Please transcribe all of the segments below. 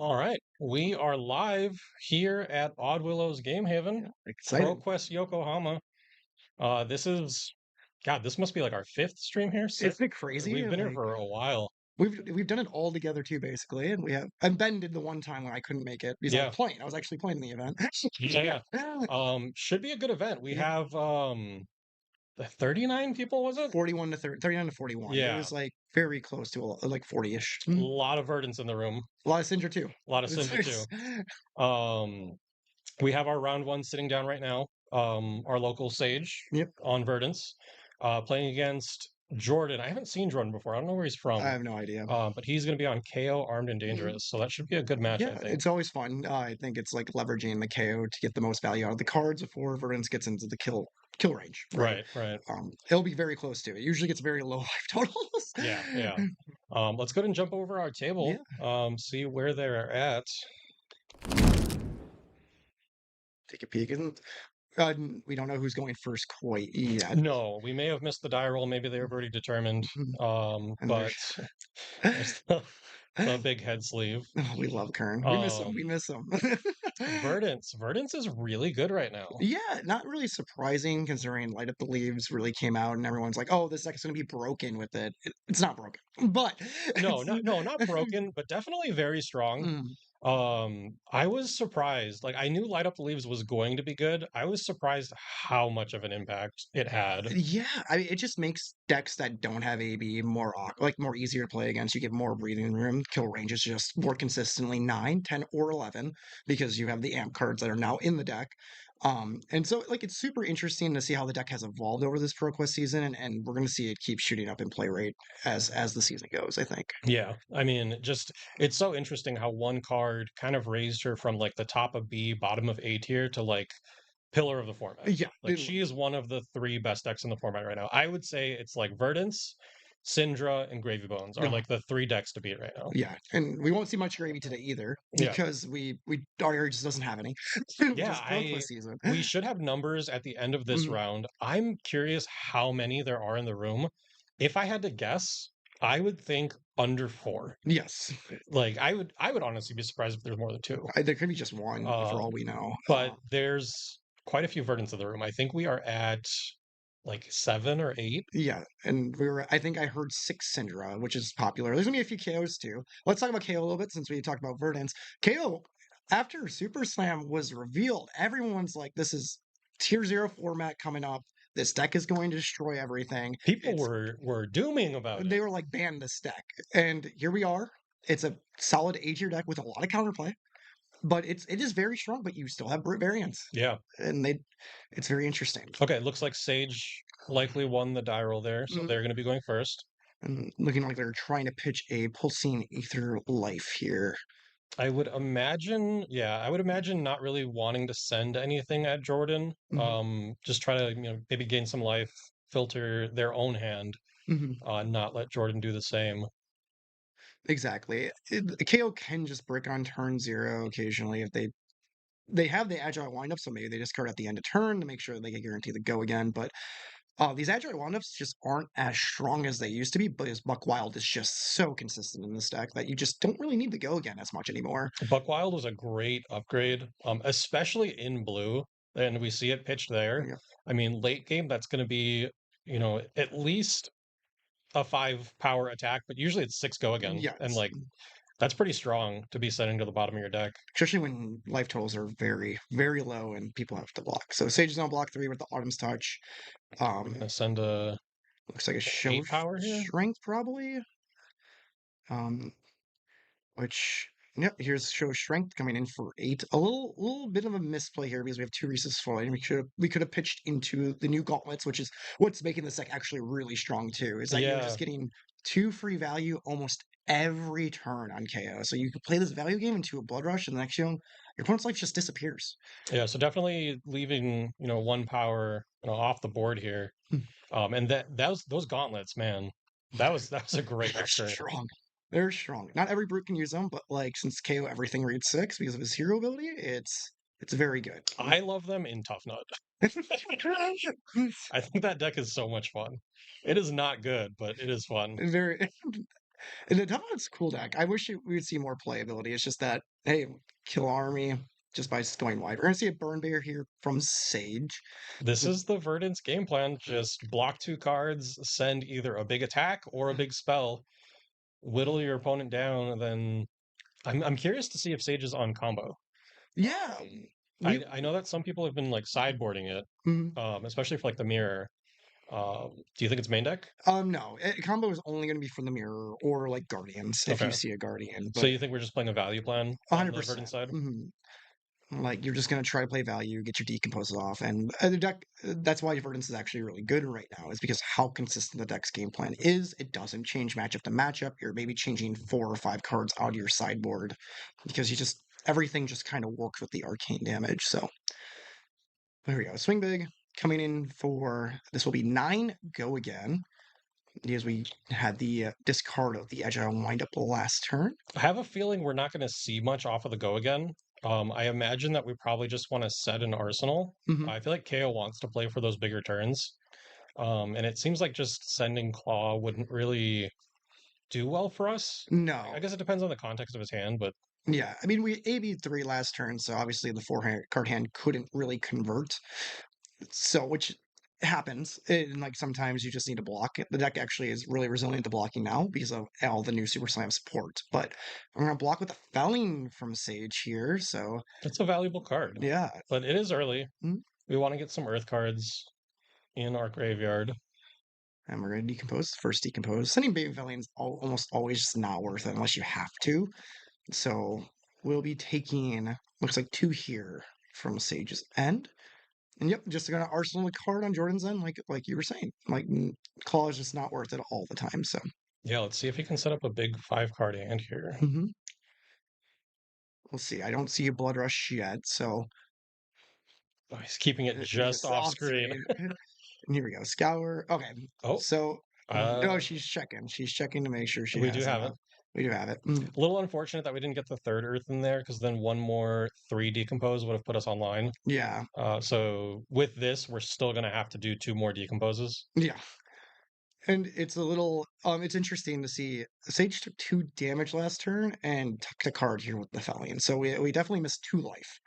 All right, we are live here at Oddwillow's Game Haven, Excited. ProQuest Yokohama. This is, God, this must be like our fifth stream here. Isn't it We've crazy? been here for a while. We've done it all together too, basically, and we have. And Ben did the one time when I couldn't make it because I was Yeah, playing. I was actually playing the event. yeah. Should be a good event. We Yeah, have 39 people, was it? 41 to 30, 39 to 41. It Yeah, was like very close to like 40-ish. a lot of verdants in the room, A lot of Cinder too. a lot of Sinja too. Um, we have our round one sitting down right now. Our local sage Yep, on verdants, playing against Jordan. I haven't seen Jordan before. I don't know where he's I from. have no idea. But he's going to be on KO Armed and Mm, Dangerous, so that should be a good match, I Yeah, think. it's always fun. I think it's like leveraging the KO to get the most value out of the cards before Verdance gets into the kill range, right? Right, right. It'll be very close to it. Usually gets very low life totals. Yeah, yeah. Let's go ahead and jump over our table, Yeah. see where they're at. Take a peek. And we don't know who's going first quite yet. No, we may have missed the die roll. Maybe they were already determined. And But there's there's the big head sleeve. oh, we love Kern. We miss him. Um, We miss him. Verdance is really good right now. Yeah, not really surprising considering Light Up the Leaves really came out and everyone's like, "Oh, this deck is going to be broken with it." It's not broken, but No, it's not broken, but definitely very strong. Mm, I was surprised. Like I knew Light Up the Leaves was going to be good. I was surprised how much of an impact it had. yeah. I mean, it just makes decks that don't have AB more easier to play against. You get more breathing room. Kill range is just more consistently 9, 10, or 11 because you have the amp cards that are now in the deck. And so like it's super interesting to see how the deck has evolved over this ProQuest season, and we're going to see it keep shooting up in play rate as the season goes. I think. Yeah, I mean, just it's so interesting how one card kind of raised her from like the top of B, bottom of A tier to like pillar of the format. Yeah, Like she is one of the three best decks in the format right now. I would say it's like Verdance, Syndra, and Gravy Bones are no, like the three decks to beat right now. yeah, and we won't see much gravy today either Yeah. because we our just doesn't have any, which Yeah, is ProQuest season. we should have numbers at the end of this Mhm. round. I'm curious how many there are in the room. If I had to guess, I would think under four. Yes, Like I would honestly be surprised if there's more than two. there could be just one for all Um, we know. but there's quite a few verdants in the room. I think we are at like seven or eight. Yeah, and I think I heard six Syndra, which is popular. There's gonna be a few KOs too. Let's talk about KO a little bit since we talked about Verdance. KO, after Super Slam was revealed, everyone's like, this is tier 0 format coming up. This deck is going to destroy everything. People It's were dooming about it. They were like, ban this deck. And here we are. It's a solid A tier deck with a lot of counterplay, but it is very strong, but you still have brute variants. Yeah. And it's very interesting. Okay, looks like Sage likely won the die roll there, so Mm, they're going to be going first. and looking like they're trying to pitch a pulsing ether life here. I would imagine, yeah, I would imagine not really wanting to send anything at Jordan. Mhm, Just try to, maybe gain some life, filter their own hand, mhm. not let Jordan do the same. Exactly. KO can just brick on turn 0 occasionally if they have the agile windup, so maybe they discard at the end of turn to make sure they get guarantee the go again. But these agile windups just aren't as strong as they used to be, because Buck Wild is just so consistent in this deck that you just don't really need to go again as much anymore. Buckwild was a great upgrade, especially in blue, and we see it pitched there. Yeah. I mean, late game, that's going to be, at least a 5 power attack, but usually it's 6 go again. And Yes. like, that's pretty strong to be sending to the bottom of your deck. Especially when life totals are very, very low and people have to block. So Sage is on block 3 with the Autumn's Touch. We're Um, going to send a Looks like a show 8 power here. strength probably. Um, which yep, here's show strength coming in for 8. A little bit of a misplay here because we have 2 Reese's Floyd. We could have pitched into the new gauntlets, which is what's making this deck actually really strong too. Is that you're Yeah, just getting 2 free value almost every turn on KO. So you can play this value game into a blood rush, and the next turn your opponent's life just disappears. yeah. So definitely leaving, 1 power, off the board here. And that was those gauntlets, man. That was a great They're upgrade. strong. They're strong. Not every brute can use them, but like since KO everything reads 6 because of his hero ability, it's very good. I love them in Tough Nut. I think that deck is so much fun. It is not good, but it is fun. Very And the Dumbledore's cool deck. I wish we would see more playability. It's just that, hey, kill army just by going wide. We're gonna see a burn bear here from Sage. This is the Verdant's game plan. Just block 2 cards, send either a big attack or a big spell, whittle your opponent down, and then I'm curious to see if Sage is on combo. Yeah, we. I know that some people have been like sideboarding it, Mhm. especially for like the mirror. Do you think it's main deck? No, combo is only going to be from the mirror or like guardians if you Okay. see a guardian, So but you think we're just playing a value plan on the Verdant 100%. side? Like you're just going to try to play value, get your decomposes off, and the deck. That's why Verdance is actually really good right now, is because how consistent the deck's game plan is. It doesn't change matchup to matchup. You're maybe changing 4 or 5 cards out of your sideboard because you just everything just kind of works with the arcane damage. So there we go. Swing big coming in for this will be 9. Go again because we had the discard of the agile wind up last turn. I have a feeling we're not going to see much off of the go again. I imagine that we probably just want to set an arsenal. Hmm. I feel like KO wants to play for those bigger turns. And it seems like just sending Claw wouldn't really do well for us. I No, guess it depends on the context of his hand, but yeah, I mean we AB3 last turn, so obviously the card hand couldn't really convert. So which happens, and like sometimes you just need to block it. The deck actually is really resilient to blocking now because of all the new Super Slam support. But I'm gonna block with the Felling from Sage here, so it's a valuable card. yeah. But it is early. Mm. We want to get some Earth cards in our graveyard. And we're gonna decompose. First decompose. Sending Baby Felling is almost always just not worth it unless you have to. So we'll be taking looks like 2 here from Sage's End. And yep, just gonna arsenal the card on Jordan's End, like you were saying. Like Claw is just not worth it all the time. So Yeah, let's see if he can set up a big 5 card hand here. mhm. We'll see. I don't see a Blood Rush yet, so Oh, he's keeping it just just off off screen. screen. And here we go. Scour. Okay, Oh, so no, uh, she's checking. She's checking to make sure she we do has have it. enough. We do have it. A little unfortunate that we didn't get the third Earth in there because then one more 3 decompose would have put us online. Yeah, So with this, we're still going to have to do 2 more decomposes. yeah. And it's a little it's interesting to see Sage took 2 damage last turn and tucked a card here with the Fellion. So we definitely missed 2 life.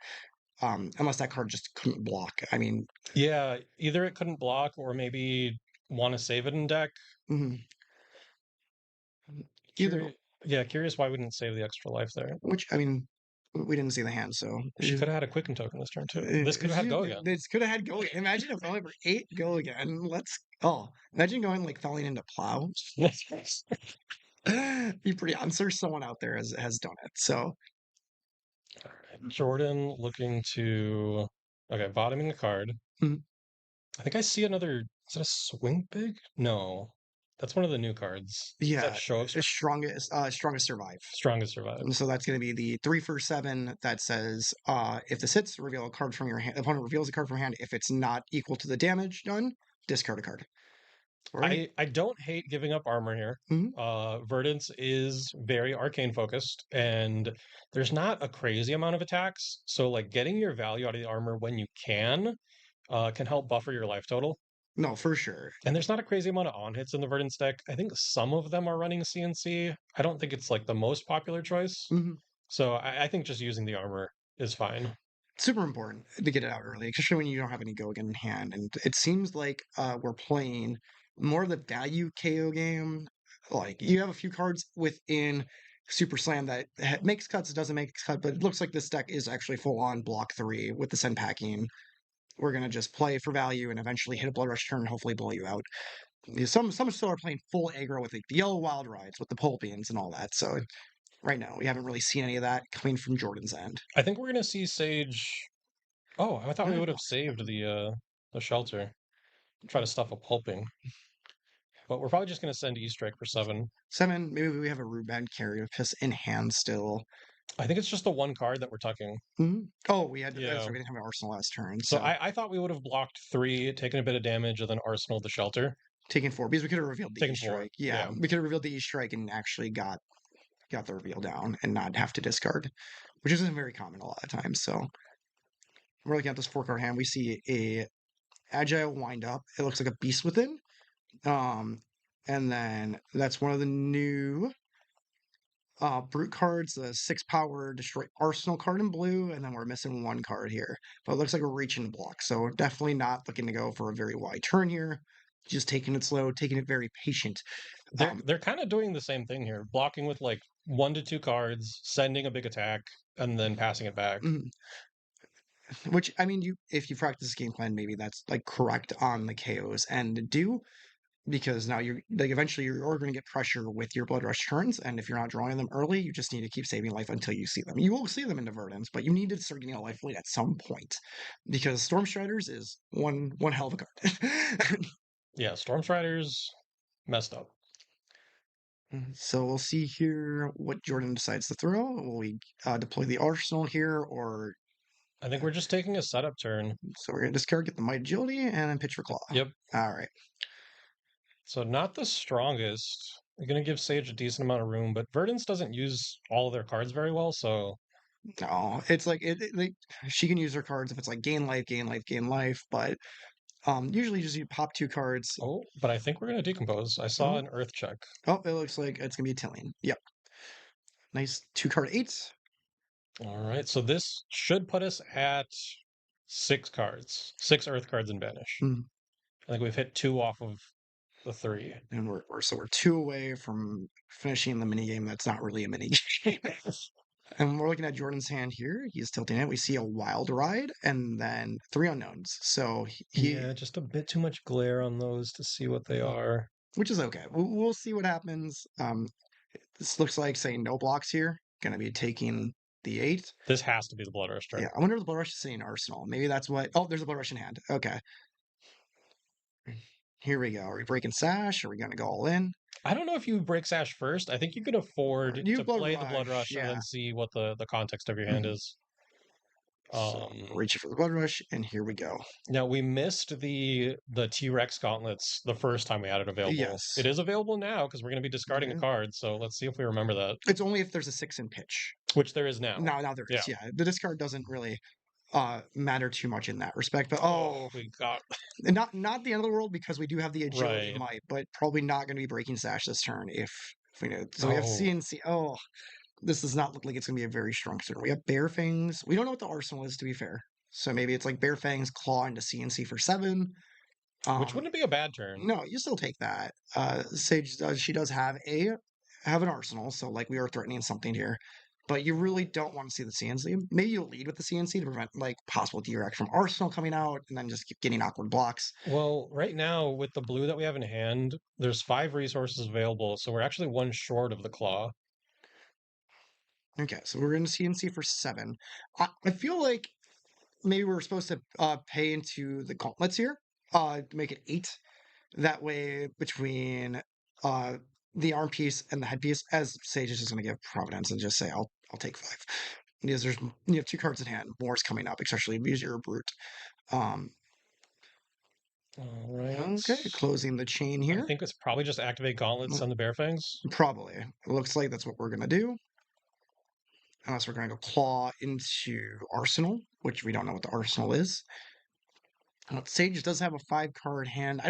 Unless that card just couldn't block. I mean, Yeah, either it couldn't block or maybe want to save it in deck. mhm. Either Curious, yeah, curious why we didn't save the extra life there. which I mean, we didn't see the hand, so She could have had a Quicken token this turn too. This could have had go again. this could have had go. Imagine if only for 8 go again. Imagine going like falling into plow. Be pretty. I'm sure someone out there has done it. So Jordan looking to okay, bottoming a card. mhm. I think I see another. Is it a swing big? No, that's one of the new cards. Is that Yeah, show of strongest survive. strongest survive? And so that's going to be the 3 for 7 that says if this hits, reveal a card from your hand. Opponent reveals a card from hand. If it's not equal to the damage done, discard a card. All right. I don't hate giving up armor here. Mhm. Verdance is very arcane focused, and there's not a crazy amount of attacks. So like getting your value out of the armor when you can help buffer your life total. No, for sure. And there's not a crazy amount of on hits in the Verdance deck. I think some of them are running CNC. I don't think it's like the most popular choice. Mhm. So I think just using the armor is fine. Super important to get it out early, especially when you don't have any go again in hand. And it seems like we're playing more of the value KO game. Like you have a few cards within Super Slam that makes cuts, doesn't make cut, but it looks like this deck is actually full on block 3 with the send packing. We're gonna just play for value and eventually hit a blood rush turn and hopefully blow you out. Yeah, some still are playing full aggro with like, the yellow wild rides with the Pulpians and all that. So right now we haven't really seen any of that coming from Jordan's end. I think we're gonna see Sage. Oh, I thought we Uh, would have saved the shelter. Try to stuff a pulping. But we're probably just gonna send E-Strike for 7. 7, maybe we have a Ruben Carapace in hand still. I think it's just the one card that we're tucking. Oh, we had that's Yeah. right, we didn't have an Arsenal last turn, So so I thought we would have blocked 3, taken a bit of damage, and then Arsenal the shelter. taking 4 because we could have revealed the E Taken 4. strike. Yeah, Yeah. we could have revealed the E strike and actually got the reveal down and not have to discard, which isn't very common a lot of times. So we're looking at this 4 card hand. We see a agile wind up. It looks like a beast within. Um, And then that's one of the new brute cards, the 6 power destroy arsenal card in blue, and then we're missing one card here. But it looks like we're reaching the block, so definitely not looking to go for a very wide turn here. Just taking it slow, taking it very patient. They're kind of doing the same thing here, blocking with like 1 to 2 cards, sending a big attack, and then passing it back. Mhm. Which I mean, you if you practice this game plan, maybe that's like correct on the KOs and to do because now you're like eventually you're going to get pressure with your blood rush turns, and if you're not drawing them early, you just need to keep saving life until you see them. You will see them in Verdance, but you need to start getting a life lead at some point because Storm Striders is one hell of a card. Yeah, Storm Striders messed up. So we'll see here what Jordan decides to throw. Will we deploy the arsenal here, or I think we're just taking a setup turn. so we're gonna discard, get the might agility, and then pitch for claw. Yep. All right. So not the strongest. We're gonna give Sage a decent amount of room, but Verdance doesn't use all of their cards very well, so No, it's like like she can use her cards if it's like gain life, gain life, gain life, but usually just you pop 2 cards. oh, but I think we're gonna decompose. I saw Oh, an Earth check. oh, it looks like it's gonna be Tilling. Yep, nice 2 card 8. All right, so this should put us at 6 cards, 6 Earth cards in Banish. Mm. I think we've hit 2 off of the 3. And we're 2 away from finishing the mini game. That's not really a mini game. And we're looking at Jordan's hand here. He's tilting it. We see a wild ride and then 3 unknowns. So Yeah, just a bit too much glare on those to see what they are. which is okay. We'll see what happens. This looks like saying no blocks here. Going to be taking the 8. This has to be the Blood Rush turn. Yeah, I wonder if the Blood Rush is saying Arsenal. Maybe that's what. Oh, there's a Blood Rush in hand. Okay. Here we go. Are we breaking Sash? Are we going to go all in? I don't know if you break Sash first. I think you can afford You to Blood play the Blood Rush, Rush and yeah. then see what the context of your hand Mhm. is. So reaching for the Blood Rush, and here we go. Now we missed the T-Rex gauntlets the first time we had it available. Yes. It is available now because we're going to be discarding Yeah. a card. So let's see if we remember that. It's only if there's a 6 in pitch. Which there is now. Now there is. Yeah, the discard doesn't really matter too much in that respect. But we got not the end of the world because we do have the agility right. might, but probably not going to be breaking Sash this turn if we know. So we have CNC. Oh, this does not look like it's going to be a very strong turn. We have Bear Fangs. We don't know what the arsenal is, to be fair. So maybe it's like Bear Fangs, Claw into CNC for 7. Which wouldn't be a bad turn. No, you still take that. Sage does. She does have an arsenal, so like we are threatening something here. But you really don't want to see the CNC. Maybe you'll lead with the CNC to prevent like possible direct from Arsenal coming out and then just keep getting awkward blocks. Well, right now with the blue that we have in hand, there's 5 resources available, so we're actually 1 short of the claw. Okay, so we're in CNC for 7. I feel like maybe we're supposed to pay into the gauntlets here to make it 8. That way, between the arm piece and the headpiece, as Sage is just going to give Providence and just say, I'll take 5. Because there's 2 cards in hand, more's coming up, especially because you're a brute. All right. Okay, closing the chain here. I think it's probably just activate gauntlets on the Bear Fangs. Probably. It looks like that's what we're going to do. Unless we're going to go claw into Arsenal, which we don't know what the Arsenal is. Sage does have a 5-card hand.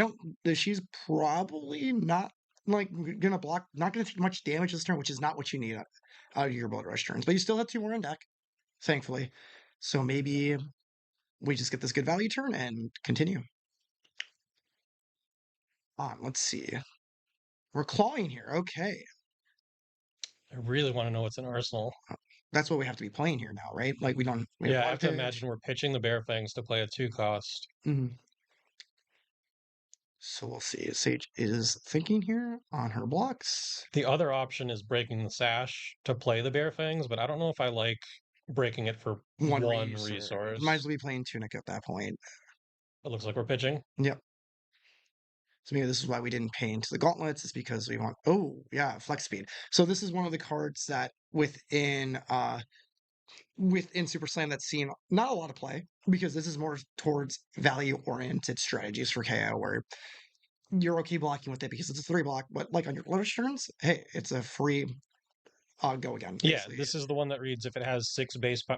She's probably not like gonna block, not gonna take much damage this turn, which is not what you need out of your Blood Rush turns. But you still have 2 more on deck, thankfully. So maybe we just get this good value turn and continue. Let's see. We're clawing here. Okay. I really want to know what's in Arsenal. That's what we have to be playing here now, right? Like we don't. Yeah, I have to imagine we're pitching the Bear Fangs to play a 2 cost. Mm-hmm. So we'll see. Sage is thinking here on her blocks. The other option is breaking the Sash to play the Bear Fangs, but I don't know if I like breaking it for one resource. Might as well be playing Tunic at that point. It looks like we're pitching. Yep. So maybe this is why we didn't pay into the gauntlets, is because we want, oh yeah, flex speed. So this is one of the cards that within Super Slam that's seen not a lot of play, because this is more towards value oriented strategies for KO where you're okay blocking with it because it's a 3 block, but like on your lotus turns, hey, it's a free go again, Yeah, basically. this is the one that reads if it has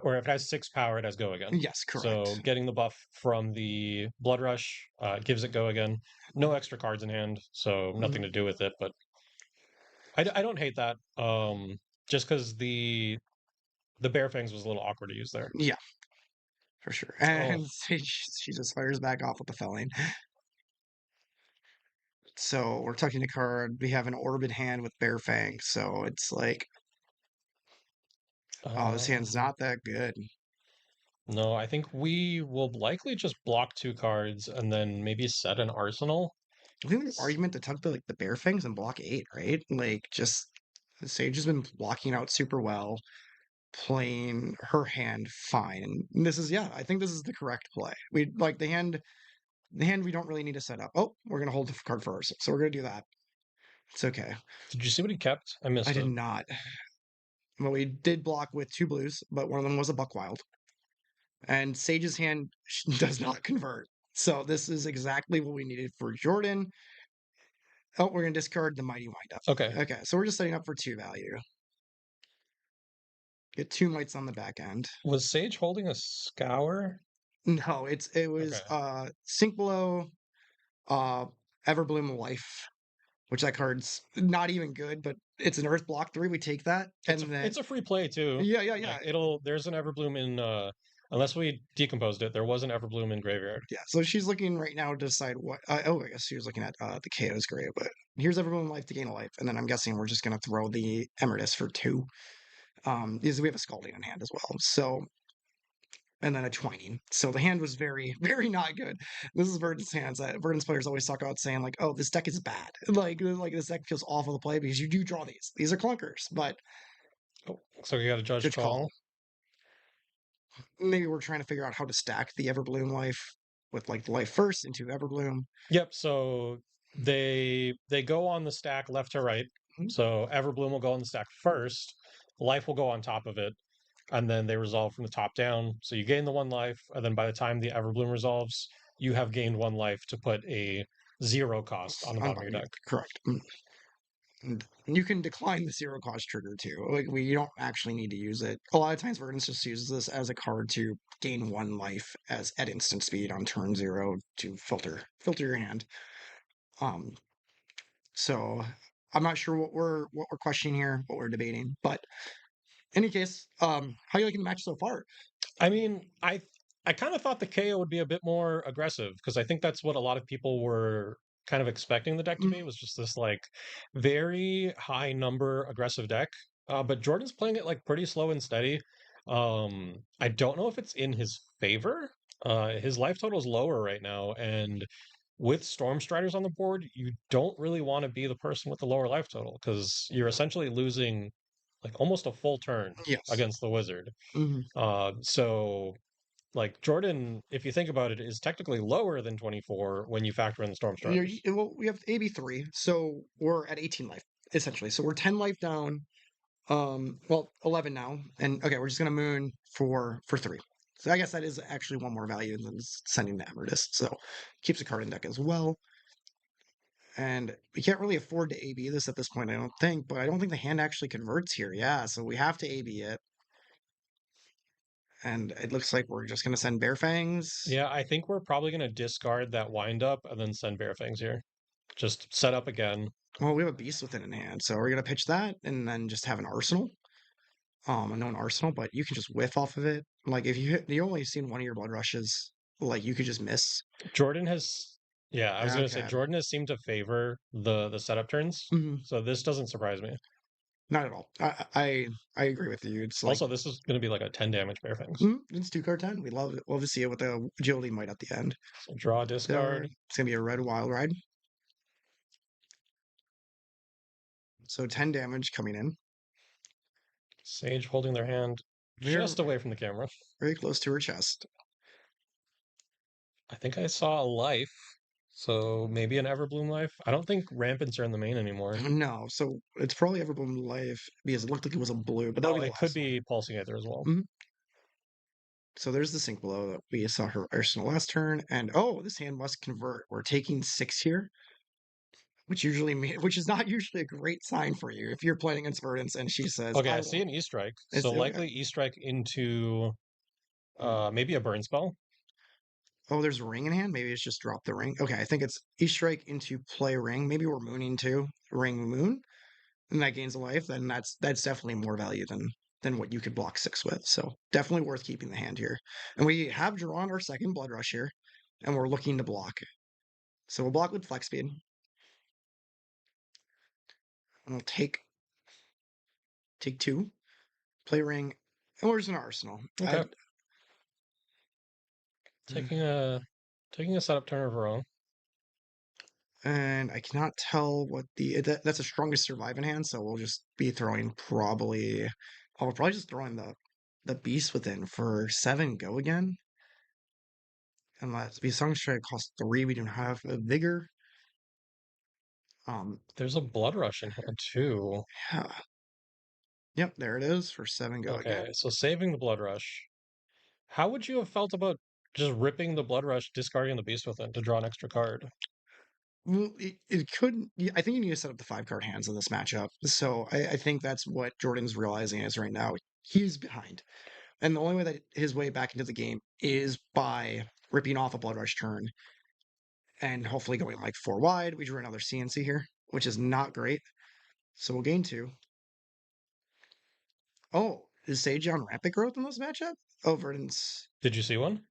or if it has 6 power, it has go again. Yes, So correct. getting the buff from the Blood Rush gives it go again. No extra cards in hand, so nothing Mhm. to do with it. But I don't hate that. Just because the Bear Fangs was a little awkward to use there. Yeah, for sure. Oh, And she just fires back off with the felling. So we're tucking the card. We have an Orb in hand with Bear Fang. So it's like, oh, this hand's um, not that good. no, I think we will likely just block 2 cards and then maybe set an arsenal. I think there's an argument to tuck the Bear Fangs and block 8, right? Like, just Sage has been blocking out super well, playing her hand fine. And this is, yeah, I think this is the correct play. We like the hand we don't really need to set up. Oh, we're gonna hold the card first. So we're gonna do that. It's okay. Did you see what he kept? I I missed did it. not. Well, we did block with 2 blues, but one of them was a Buckwild. And Sage's hand does not convert. So this is exactly what we needed for Jordan. Oh, we're gonna discard the Mighty Windup. Okay. Okay, so we're just setting up for 2 value. Get 2 mites on the back end. Was Sage holding a Scour? No, it was Okay. Sink Below, uh Everbloom Life, which that card's not even good, but it's an Earth Block 3. We take that, It's and then it's a free play too. yeah, yeah, Like yeah, there's an Everbloom in unless we decomposed it, there was an Everbloom in graveyard. yeah. So she's looking right now to decide what. Oh, I guess she was looking at the KO's grave, but here's Everbloom Life to gain a life, and then I'm guessing we're just gonna throw the Emeritus for 2. Because we have a Scalding in hand as well. So and then a Twining. So the hand was very, very not good. This is Verdant's hands. Verdant's players always talk about saying like, "Oh, this deck is bad. Like this deck feels awful to play because you do draw these. These are clunkers." But Oh, so you got a judge good call. call. Maybe we're trying to figure out how to stack the Everbloom life with like the life first into Everbloom. Yep. So they go on the stack left to right. Mhm. So Everbloom will go on the stack first. Life will go on top of it, and then they resolve from the top down. So you gain the 1 life, and then by the time the Everbloom resolves, you have gained 1 life to put a 0 cost on the On bottom of bottom, your yeah, deck. correct. And you can decline the 0 cost trigger too. Like you don't actually need to use it. A lot of times Verdance just uses this as a card to gain 1 life as at instant speed on turn 0 to filter your hand. Um so I'm not sure what we're questioning here, what we're debating. But in any case, how you liking the match so far? I mean, I kind of thought the KO would be a bit more aggressive because I think that's what a lot of people were kind of expecting the deck to be Mm, was just this like very high number aggressive deck. But Jordan's playing it like pretty slow and steady. I don't know if it's in his favor. His life total is lower right now, and with Storm Striders on the board, you don't really want to be the person with the lower life total because you're essentially losing like almost a full turn yes. against the wizard. Hmm. So like Jordan, if you think about it, is technically lower than 24 when you factor in the Storm Striders. Well, we have AB3, so we're at 18 life essentially. So we're 10 life down. Well, 11 now, and okay, we're just gonna moon for 3. So I guess that is actually one more value than sending the Emeritus. So keeps a card in deck as well. And we can't really afford to AB this at this point, I don't think. But I don't think the hand actually converts here. Yeah, so we have to AB it. And it looks like we're just gonna send Bear Fangs. Yeah, I think we're probably going to discard that wind up and then send Bear Fangs here. Just set up again. Well, we have a Beast within in hand, so we're gonna pitch that and then just have an Arsenal. A known Arsenal, but you can just whiff off of it. Like if you only seen one of your blood rushes, like you could just miss. Jordan has, yeah, I was going to say Okay. Jordan has seemed to favor the setup turns. Mhm. So this doesn't surprise me. Not at all. I agree with you. It's like Also, this is going to be like a 10 damage Bear Fangs. it's 2 card 10. We love it. Love to see it with the agility might at the end. So draw, So discard. it's gonna be a red wild ride. So 10 damage coming in. Sage holding their hand Very just away from the camera. very close to her chest. I think I saw a life. So maybe an Everbloom life. I don't think rampants are in the main anymore. No, so it's probably Everbloom Life because it looked like it was a blue, but that'll Oh, be the it could last one. be Pulsing Aether as well. Mhm. So there's the sink below that we saw her arsenal last turn, and oh, this hand must convert. We're taking 6 here. which is not usually a great sign for you if you're playing against Verdance and she says, Okay, "I I see want." an E-Strike. It's So okay. likely E-Strike into maybe a burn spell. Oh, there's a ring in hand. Maybe it's just drop the ring. Okay, I think it's E-Strike into play ring. Maybe we're mooning too. Ring moon, and that gains a life. Then that's definitely more value than what you could block six with. So definitely worth keeping the hand here. And we have drawn our second blood rush here, and we're looking to block. So we'll block with flex speed. And we'll take two, play ring, and we're just an arsenal. Okay. Taking a taking a setup turn of her own. And I cannot tell what that's the strongest survive in hand, so we'll just be throwing probably. Oh, we're probably just throwing the beast within for seven. Go again. Unless the song strike costs three, we don't have a vigor. Um, There's a blood rush in hand too. yeah. Yep, there it is for seven. Go Okay, again. so saving the blood rush. How would you have felt about just ripping the blood rush, discarding the beast within to draw an extra card? Well, it could. I think you need to set up the five card hands in this matchup. So I think that's what Jordan's realizing is right now. He's behind. And the only way that his way back into the game is by ripping off a Blood Rush turn and hopefully going like four wide. We drew another CNC here, which is not great. So we'll gain two. Oh, is Sage on rampant growth in this matchup? Oh, Verdant's. Did you see one?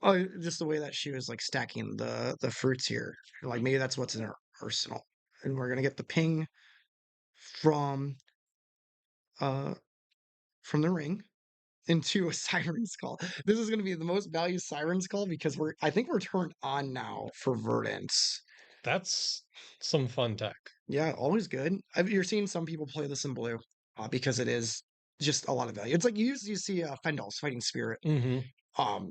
Oh, just the way that she was like stacking the fruits here. Like maybe that's what's in her arsenal. And we're gonna get the ping from uh from the ring into a Siren's Call. This is going to be the most value Siren's Call because I think we're turned on now for Verdance. That's some fun tech. Yeah, always good. You're seeing some people play this in blue because it is just a lot of value. It's like you usually see Fendal's Fighting Spirit Hmm.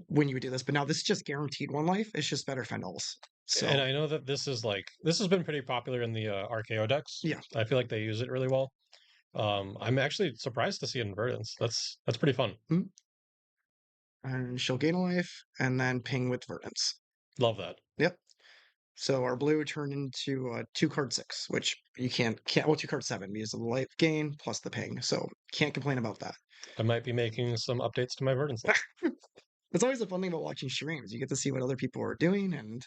when you would do this, but now this is just guaranteed one life. It's just better Fendal's. And So I know that this has been pretty popular in the RKO decks. yeah, I feel like they use it really well. I'm actually surprised to see it in Verdance. That's pretty fun. mm, and she'll gain a life and then ping with Verdance. Love that. Yep. So our blue turned into two card six, which you can't well two card seven because of the life gain plus the ping. So can't complain about that. I might be making some updates to my Verdance list. It's always a fun thing about watching streams. You get to see what other people are doing and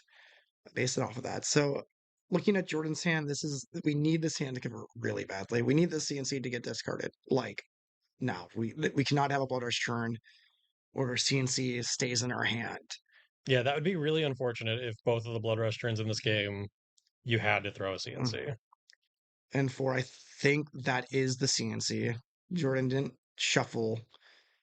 base it off of that. So looking at Jordan's hand, we need this hand to convert really badly. We need the CNC to get discarded. Like now. We cannot have a Blood Rush turn where CNC stays in our hand. Yeah, that would be really unfortunate if both of the Blood Rush turns in this game you had to throw a Mm. CNC. And for I think that is the CNC. Jordan didn't shuffle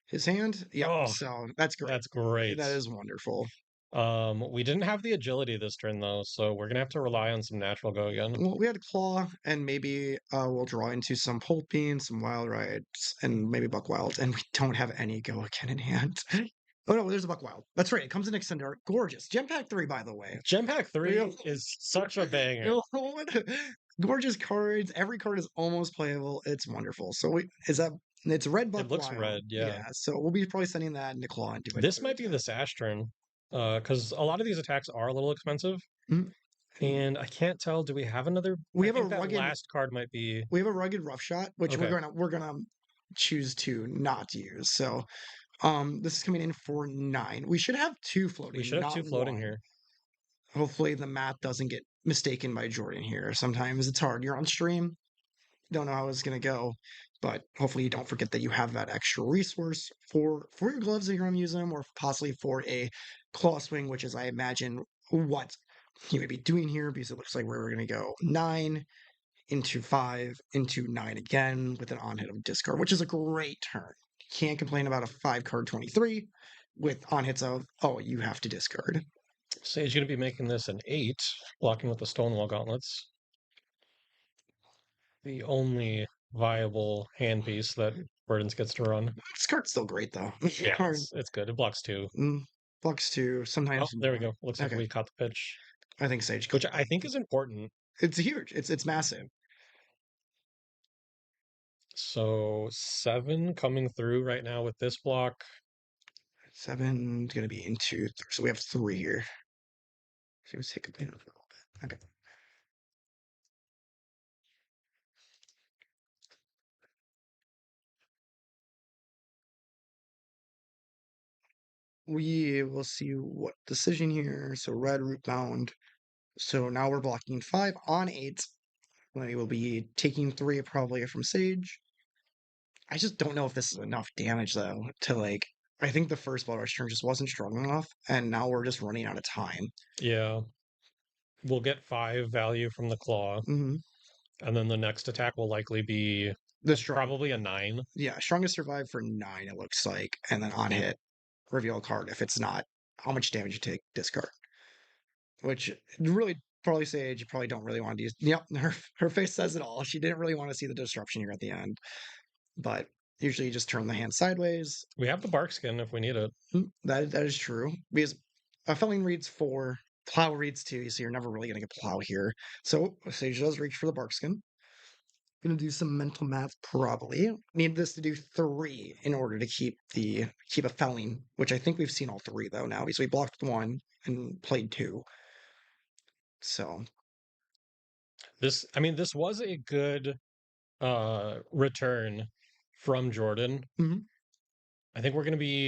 his hand. Yep. Oh, So that's great. that's great. That is wonderful. We didn't have the agility this turn though, so we're gonna have to rely on some natural go again. Well, we had Claw, and maybe we'll draw into some Pulp Bean, some Wild Rides, and maybe Buck Wild, and we don't have any Go Again in hand. Oh no, there's a Buck Wild. That's right. It comes in Extended Art. Gorgeous. Gem Pack 3, by the way. Gem Pack We 3 have is such a banger. gorgeous cards. Every card is almost playable. It's wonderful. So it's Red It Buck looks Wild. red, yeah. Yeah. So we'll be probably sending that into Claw and doing This another might be attack. the Sash turn, because a lot of these attacks are a little expensive, Mhm. and I can't tell. Do we have another? We I have a think that rugged last card might be rough shot, which okay. we're gonna choose to not use. So this is coming in for nine. We should have two We floating, should have not two floating one. here. Hopefully the math doesn't get mistaken by Jordan here. Sometimes it's hard. You're on stream, don't know how it's gonna go, but hopefully you don't forget that you have that extra resource for your gloves that you're gonna use them, or possibly for a claw swing, which is I imagine what you may be doing here because it looks like we're gonna go nine into five into nine again with an on hit of discard, which is a great turn. Can't complain about a five card 23 with on hits of, oh, you have to discard. Sage gonna be making this an 8, blocking with the Stonewall Gauntlets. The only viable hand piece that Burdens gets to run. This card's still great though. Yeah, Card it's good. It blocks 2. flux two, Oh, sometimes there we more. go. Looks like Okay, we caught the pitch, I think Sage which called I that. think is important. It's huge. It's massive. So 7 coming through right now with this block. Seven's gonna be into so we have three here. She was take a bit of a little bit. Okay. we will see what decision here. So red root bound. So now we're blocking 5 on 8. We will be taking 3 probably from Sage. I just don't know if this is enough damage though to like. I think the first Blood Rush turn just wasn't strong enough, and now we're just running out of time. Yeah, we'll get 5 value from the claw, Hmm. and then the next attack will likely be The strong, probably a 9. yeah, strongest survive for 9. It looks like, and then on hit, reveal a card. If it's not, how much damage you take, discard. Which really probably Sage, you probably don't really want to use. Yep, her face says it all. She didn't really want to see the disruption here at the end, but usually you just turn the hand sideways. We have the bark skin if we need it. That is true because a felling reads 4, plow reads 2, so you're never really gonna get plow here. So Sage does reach for the bark skin. Gonna do some mental math probably. Need this to do 3 in order to keep a felling, which I think we've seen all 3 though now because we blocked 1 and played 2. So I mean, this was a good return from Jordan. mhm. I think we're going to be